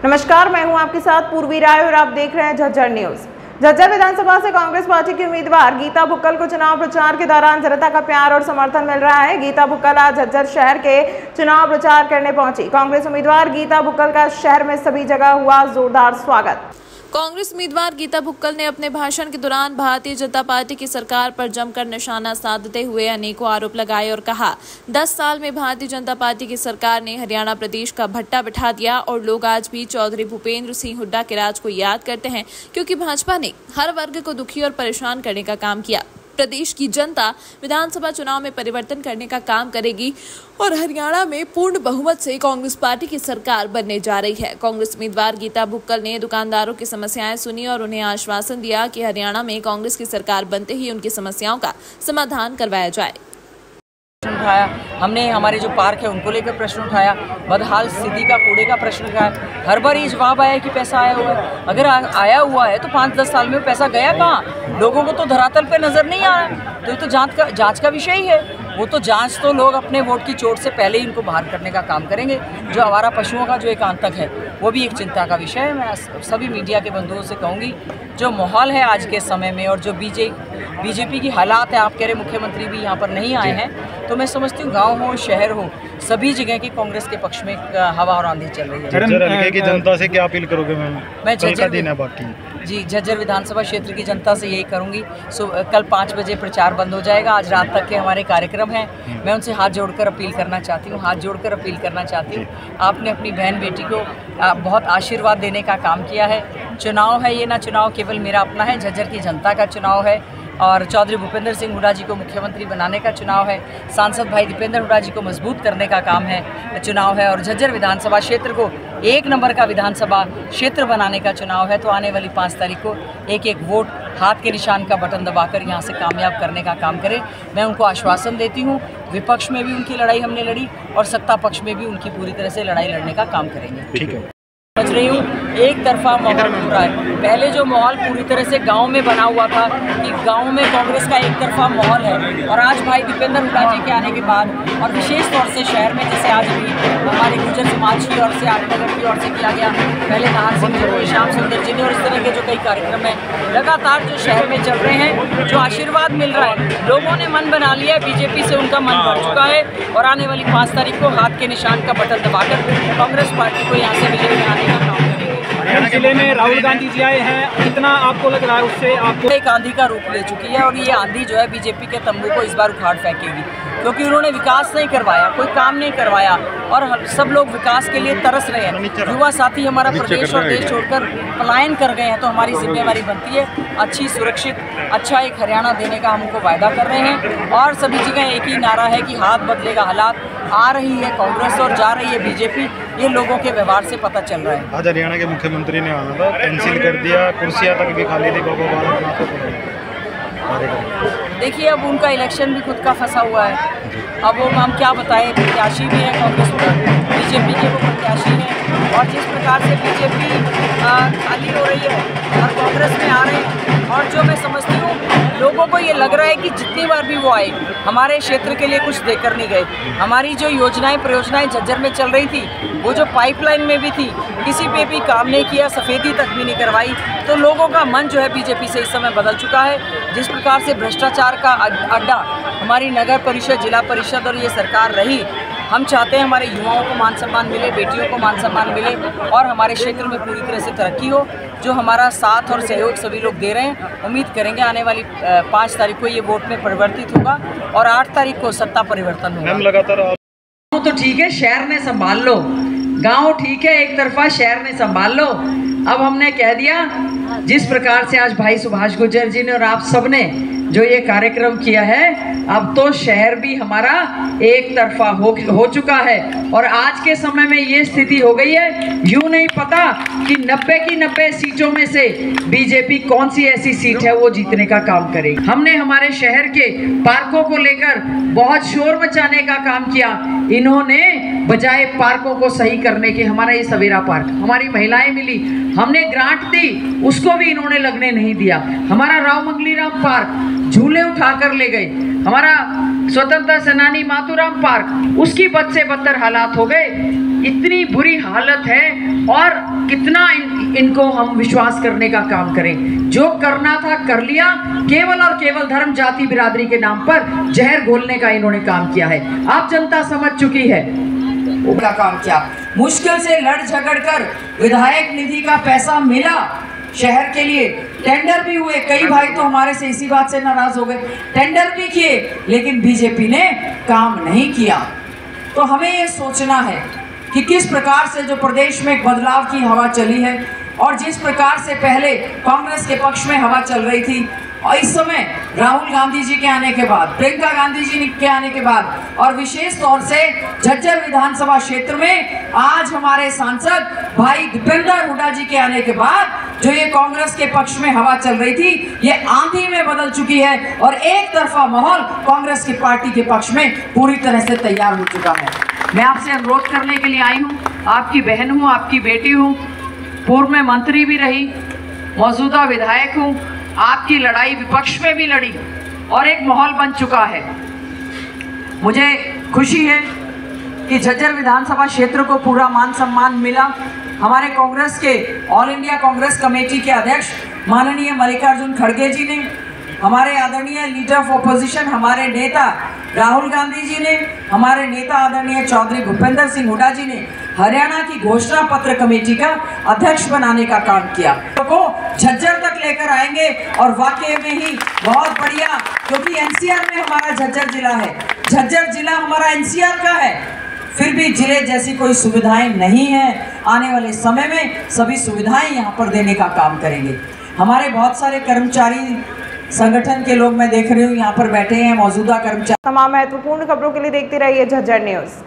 नमस्कार, मैं हूं आपके साथ पूर्वी राय और आप देख रहे हैं झज्जर न्यूज। झज्जर विधानसभा से कांग्रेस पार्टी की उम्मीदवार गीता भुक्कल को चुनाव प्रचार के दौरान जनता का प्यार और समर्थन मिल रहा है। गीता भुक्कल आज झज्जर शहर के चुनाव प्रचार करने पहुंची। कांग्रेस उम्मीदवार गीता भुक्कल का शहर में सभी जगह हुआ जोरदार स्वागत। कांग्रेस उम्मीदवार गीता भुक्कल ने अपने भाषण के दौरान भारतीय जनता पार्टी की सरकार पर जमकर निशाना साधते हुए अनेकों आरोप लगाए और कहा 10 साल में भारतीय जनता पार्टी की सरकार ने हरियाणा प्रदेश का भट्टा बिठा दिया और लोग आज भी चौधरी भूपेंद्र सिंह हुड्डा के राज को याद करते हैं, क्योंकि भाजपा ने हर वर्ग को दुखी और परेशान करने का काम किया। प्रदेश की जनता विधानसभा चुनाव में परिवर्तन करने का काम करेगी और हरियाणा में पूर्ण बहुमत से कांग्रेस पार्टी की सरकार बनने जा रही है। कांग्रेस उम्मीदवार गीता भुक्कल ने दुकानदारों की समस्याएं सुनी और उन्हें आश्वासन दिया कि हरियाणा में कांग्रेस की सरकार बनते ही उनकी समस्याओं का समाधान करवाया जाए। उठाया हमने, हमारे जो पार्क है उनको लेकर प्रश्न उठाया, बदहाल स्थिति का कूड़े का प्रश्न उठाया। हर बार ये जवाब आया कि पैसा आया हुआ है। अगर आया हुआ है तो 5-10 साल में पैसा गया कहाँ? लोगों को तो धरातल पे नजर नहीं आ रहा। तो ये तो जांच का विषय ही है। वो तो जांच तो लोग अपने वोट की चोट से पहले ही इनको बाहर करने का काम करेंगे। जो आवारा पशुओं का जो एक आतंक है वो भी एक चिंता का विषय है। मैं सभी मीडिया के बंधुओं से कहूँगी, जो माहौल है आज के समय में और जो बीजेपी की हालात है, आप कह रहे मुख्यमंत्री भी यहाँ पर नहीं आए हैं, तो मैं समझती हूँ गांव हो शहर हो सभी जगह की कांग्रेस के पक्ष में हवा और आंधी चल रही है। हल्के की जनता से क्या अपील करोगे मैम? मैं झज्जर विधानसभा क्षेत्र की जनता से यही करूंगी। कल 5 बजे प्रचार बंद हो जाएगा। आज रात तक के हमारे कार्यक्रम हैं। मैं उनसे हाथ जोड़कर अपील करना चाहती हूँ। आपने अपनी बहन बेटी को बहुत आशीर्वाद देने का काम किया है। चुनाव है, ये ना चुनाव केवल मेरा अपना है, झज्जर की जनता का चुनाव है और चौधरी भूपेंद्र सिंह हुड्डा जी को मुख्यमंत्री बनाने का चुनाव है। सांसद भाई दीपेंद्र हुड्डा जी को मजबूत करने का काम है, चुनाव है। और झज्जर विधानसभा क्षेत्र को 1 नंबर का विधानसभा क्षेत्र बनाने का चुनाव है। तो आने वाली 5 तारीख को एक वोट हाथ के निशान का बटन दबाकर यहाँ से कामयाब करने का काम करें। मैं उनको आश्वासन देती हूँ। विपक्ष में भी उनकी लड़ाई हमने लड़ी और सत्ता पक्ष में भी उनकी पूरी तरह से लड़ाई लड़ने का काम करेंगे। ठीक है। समझ रही हूँ, एक तरफा माहौल हो रहा है। पहले जो माहौल पूरी तरह से गांव में बना हुआ था कि गांव में कांग्रेस का एक तरफा माहौल है, और आज भाई दीपेंद्र हुड्डा जी के आने के बाद और विशेष तौर से शहर में, जैसे आज भी हमारे गुर्जर समाज की ओर से, आर्यनगर की ओर से किया गया, पहले नाहर सिंह जी ने, श्याम सुंदर जी ने, और इस तरह के जो कई कार्यक्रम हैं लगातार जो शहर में चल रहे हैं, जो आशीर्वाद मिल रहा है, लोगों ने मन बना लिया है। बीजेपी से उनका मन भर चुका है और आने वाली 5 तारीख को हाथ के निशान का बटन दबाकर कांग्रेस पार्टी को यहाँ से विजयी बनाने का काम करेंगे। हरियाणा जिले में राहुल गांधी जी आए हैं, कितना आपको लग रहा है उससे आपको? एक आंधी का रूप ले चुकी है और ये आंधी जो है बीजेपी के तंबू को इस बार उखाड़ फेंकेगी, क्योंकि उन्होंने विकास नहीं करवाया, कोई काम नहीं करवाया और सब लोग विकास के लिए तरस रहे हैं। युवा साथी हमारा प्रदेश और देश छोड़कर पलायन कर गए हैं, तो हमारी जिम्मेवारी बनती है अच्छी, सुरक्षित, अच्छा एक हरियाणा देने का हम उनको वायदा कर रहे हैं। और सभी जगह एक ही नारा है कि हाथ बदलेगा हालात। आ रही है कांग्रेस और जा रही है बीजेपी, ये लोगों के व्यवहार से पता चल रहा है। आज हरियाणा के मुख्यमंत्री ने आना था, कैंसिल कर दिया, कुर्सियां तक भी खाली थी। देखिए, अब उनका इलेक्शन भी खुद का फंसा हुआ है। अब वो हम क्या बताएं, प्रत्याशी भी है कांग्रेस पर, बीजेपी के वो प्रत्याशी हैं, और जिस प्रकार से बीजेपी खाली हो रही है और कांग्रेस में आ रहे हैं, और जो मैं समझती हूँ लोगों को ये लग रहा है कि जितनी बार भी वो आए हमारे क्षेत्र के लिए कुछ देकर नहीं गए। हमारी जो योजनाएं परियोजनाएं झज्जर में चल रही थी, वो जो पाइपलाइन में भी थी, किसी पे भी काम नहीं किया, सफेदी तक भी नहीं करवाई। तो लोगों का मन जो है बीजेपी से इस समय बदल चुका है। जिस प्रकार से भ्रष्टाचार का अड्डा हमारी नगर परिषद, जिला परिषद और ये सरकार रही, हम चाहते हैं हमारे युवाओं को मान सम्मान मिले, बेटियों को मान सम्मान मिले और हमारे क्षेत्र में पूरी तरह से तरक्की हो। जो हमारा साथ और सहयोग सभी लोग दे रहे हैं, उम्मीद करेंगे आने वाली 5 तारीख को ये वोट में परिवर्तित होगा और 8 तारीख को सत्ता परिवर्तन होगा। लगातार तो ठीक है, शहर ने संभाल लो, गांव ठीक है, एक तरफा शहर ने संभाल लो। अब हमने कह दिया, जिस प्रकार से आज भाई सुभाष गुर्जर जी ने और आप सबने जो ये कार्यक्रम किया है, अब तो शहर भी हमारा एक तरफा हो चुका है। और आज के समय में ये स्थिति हो गई है, यूं नहीं पता कि 90 की 90 सीटों में से बीजेपी कौन सी ऐसी सीट है वो जीतने का काम करेगी। हमने हमारे शहर के पार्कों को लेकर बहुत शोर मचाने का काम किया। इन्होंने बजाय पार्कों को सही करने के, हमारा ये सवेरा पार्क, हमारी महिलाएं मिली, हमने ग्रांट दी, उसको भी इन्होंने लगने नहीं दिया। हमारा राव मंगलीराम पार्क झूले उठाकर ले गए। हमारा स्वतंत्रता सेनानी मातूराम पार्क, उसकी बद से बदतर हालात हो गए। इतनी बुरी हालत है और कितना इनको हम विश्वास करने का काम करें। जो करना था कर लिया, केवल और केवल धर्म जाति बिरादरी के नाम पर जहर घोलने का इन्होंने काम किया है। आप जनता समझ चुकी है का काम किया। मुश्किल से लड़ झगड़ कर विधायक निधि का पैसा मिला शहर के लिए, टेंडर भी हुए, कई भाई तो हमारे से इसी बात से नाराज हो गए, टेंडर भी किए, लेकिन बीजेपी ने काम नहीं किया। तो हमें ये सोचना है कि किस प्रकार से जो प्रदेश में एक बदलाव की हवा चली है और जिस प्रकार से पहले कांग्रेस के पक्ष में हवा चल रही थी और इस समय राहुल गांधी जी के आने के बाद, प्रियंका गांधी जी के आने के बाद और विशेष तौर से झज्जर विधानसभा क्षेत्र में आज हमारे सांसद भाई दीपेंद्र हुड्डा जी के आने के बाद जो ये कांग्रेस के पक्ष में हवा चल रही थी, ये आंधी में बदल चुकी है और एक तरफा माहौल कांग्रेस की पार्टी के पक्ष में पूरी तरह से तैयार हो चुका है। मैं आपसे अनुरोध करने के लिए आई हूँ, आपकी बहन हूँ, आपकी बेटी हूँ, पूर्व में मंत्री भी रही, मौजूदा विधायक हूँ, आपकी लड़ाई विपक्ष में भी लड़ी और एक माहौल बन चुका है। मुझे खुशी है कि झज्जर विधानसभा क्षेत्र को पूरा मान सम्मान मिला। हमारे कांग्रेस के ऑल इंडिया कांग्रेस कमेटी के अध्यक्ष माननीय मल्लिकार्जुन खड़गे जी ने, हमारे आदरणीय लीडर ऑफ ऑपोजिशन हमारे नेता राहुल गांधी जी ने, हमारे नेता आदरणीय चौधरी भूपेंद्र सिंह हुड्डा जी ने हरियाणा की घोषणा पत्र कमेटी का अध्यक्ष बनाने का काम किया। को झज्जर तक लेकर आएंगे और वाकई में ही बहुत बढ़िया, क्योंकि एनसीआर में हमारा झज्जर जिला है, झज्जर जिला हमारा एनसीआर का है, फिर भी जिले जैसी कोई सुविधाएं नहीं है। आने वाले समय में सभी सुविधाएं यहाँ पर देने का काम करेंगे। हमारे बहुत सारे कर्मचारी संगठन के लोग मैं देख रही हूँ यहाँ पर बैठे हैं, मौजूदा कर्मचारी। तमाम महत्वपूर्ण खबरों के लिए देखते रहिए झज्जर न्यूज़।